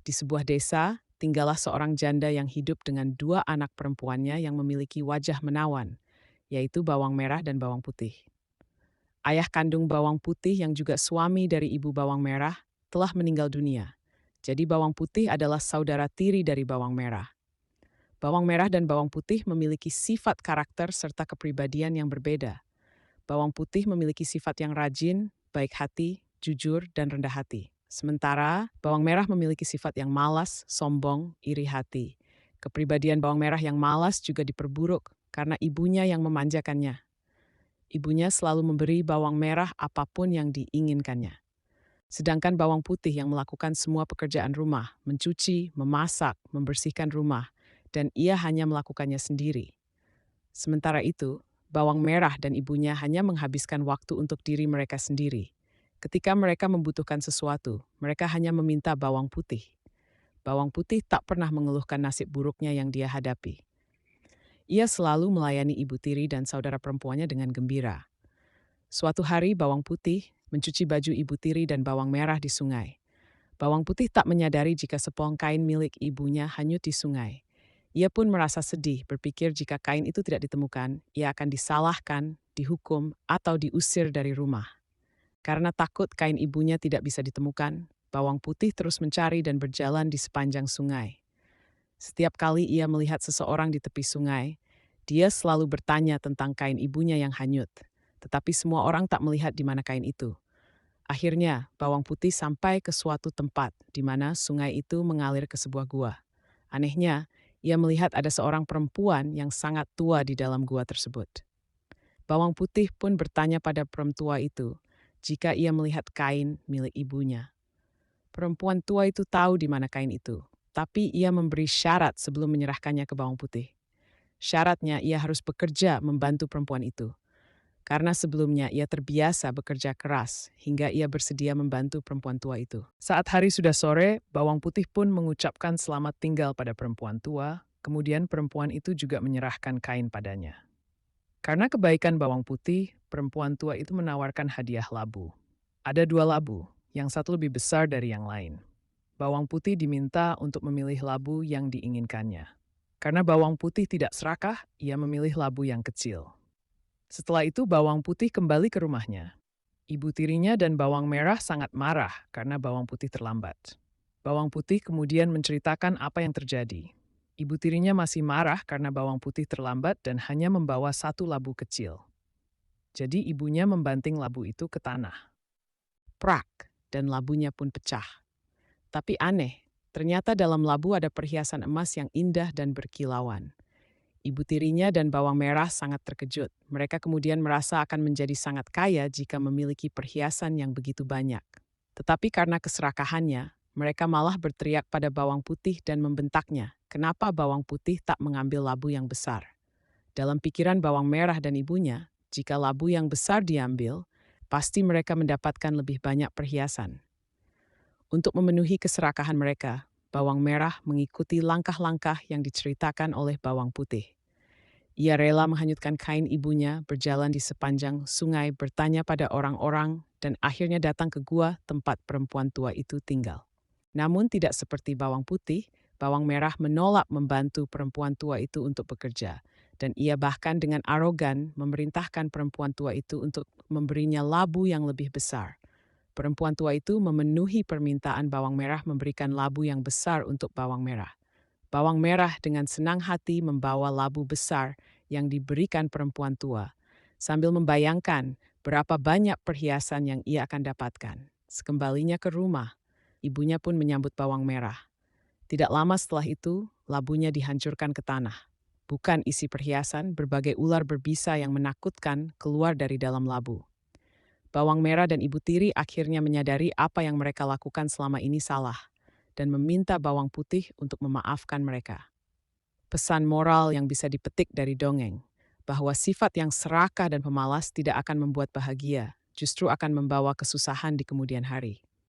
Di sebuah desa, tinggallah seorang janda yang hidup dengan dua anak perempuannya yang memiliki wajah menawan, yaitu bawang merah dan bawang putih. Ayah kandung bawang putih yang juga suami dari ibu bawang merah telah meninggal dunia. Jadi bawang putih adalah saudara tiri dari bawang merah. Bawang merah dan bawang putih memiliki sifat karakter serta kepribadian yang berbeda. Bawang putih memiliki sifat yang rajin, baik hati, jujur, dan rendah hati. Sementara bawang merah memiliki sifat yang malas, sombong, iri hati. Kepribadian bawang merah yang malas juga diperburuk karena ibunya yang memanjakannya. Ibunya selalu memberi bawang merah apapun yang diinginkannya. Sedangkan bawang putih yang melakukan semua pekerjaan rumah, mencuci, memasak, membersihkan rumah, dan ia hanya melakukannya sendiri. Sementara itu, bawang merah dan ibunya hanya menghabiskan waktu untuk diri mereka sendiri. Ketika mereka membutuhkan sesuatu, mereka hanya meminta bawang putih. Bawang putih tak pernah mengeluhkan nasib buruknya yang dia hadapi. Ia selalu melayani ibu tiri dan saudara perempuannya dengan gembira. Suatu hari bawang putih mencuci baju ibu tiri dan bawang merah di sungai. Bawang putih tak menyadari jika sepong kain milik ibunya hanyut di sungai. Ia pun merasa sedih berpikir jika kain itu tidak ditemukan, ia akan disalahkan, dihukum, atau diusir dari rumah. Karena takut kain ibunya tidak bisa ditemukan, bawang putih terus mencari dan berjalan di sepanjang sungai. Setiap kali ia melihat seseorang di tepi sungai, dia selalu bertanya tentang kain ibunya yang hanyut. Tetapi semua orang tak melihat di mana kain itu. Akhirnya, bawang putih sampai ke suatu tempat di mana sungai itu mengalir ke sebuah gua. Anehnya, ia melihat ada seorang perempuan yang sangat tua di dalam gua tersebut. Bawang putih pun bertanya pada perempuan itu jika ia melihat kain milik ibunya. Perempuan tua itu tahu di mana kain itu, tapi ia memberi syarat sebelum menyerahkannya ke bawang putih. Syaratnya ia harus bekerja membantu perempuan itu. Karena sebelumnya ia terbiasa bekerja keras hingga ia bersedia membantu perempuan tua itu. Saat hari sudah sore, bawang putih pun mengucapkan selamat tinggal pada perempuan tua, kemudian perempuan itu juga menyerahkan kain padanya. Karena kebaikan bawang putih, perempuan tua itu menawarkan hadiah labu. Ada dua labu, yang satu lebih besar dari yang lain. Bawang putih diminta untuk memilih labu yang diinginkannya. Karena bawang putih tidak serakah, ia memilih labu yang kecil. Setelah itu bawang putih kembali ke rumahnya. Ibu tirinya dan bawang merah sangat marah karena bawang putih terlambat. Bawang putih kemudian menceritakan apa yang terjadi. Ibu tirinya masih marah karena bawang putih terlambat dan hanya membawa satu labu kecil. Jadi ibunya membanting labu itu ke tanah. Prak, dan labunya pun pecah. Tapi aneh, ternyata dalam labu ada perhiasan emas yang indah dan berkilauan. Ibu tirinya dan bawang merah sangat terkejut. Mereka kemudian merasa akan menjadi sangat kaya jika memiliki perhiasan yang begitu banyak. Tetapi karena keserakahannya, mereka malah berteriak pada bawang putih dan membentaknya, kenapa bawang putih tak mengambil labu yang besar. Dalam pikiran bawang merah dan ibunya, jika labu yang besar diambil, pasti mereka mendapatkan lebih banyak perhiasan. Untuk memenuhi keserakahan mereka, bawang merah mengikuti langkah-langkah yang diceritakan oleh bawang putih. Ia rela menghanyutkan kain ibunya, berjalan di sepanjang sungai, bertanya pada orang-orang, dan akhirnya datang ke gua tempat perempuan tua itu tinggal. Namun tidak seperti bawang putih, bawang merah menolak membantu perempuan tua itu untuk bekerja, dan ia bahkan dengan arogan memerintahkan perempuan tua itu untuk memberinya labu yang lebih besar. Perempuan tua itu memenuhi permintaan bawang merah memberikan labu yang besar untuk bawang merah. Bawang merah dengan senang hati membawa labu besar yang diberikan perempuan tua, sambil membayangkan berapa banyak perhiasan yang ia akan dapatkan. Sekembalinya ke rumah, ibunya pun menyambut bawang merah. Tidak lama setelah itu, labunya dihancurkan ke tanah. Bukan isi perhiasan, berbagai ular berbisa yang menakutkan keluar dari dalam labu. Bawang merah dan ibu tiri akhirnya menyadari apa yang mereka lakukan selama ini salah dan meminta bawang putih untuk memaafkan mereka. Pesan moral yang bisa dipetik dari dongeng, bahwa sifat yang serakah dan pemalas tidak akan membuat bahagia, justru akan membawa kesusahan di kemudian hari.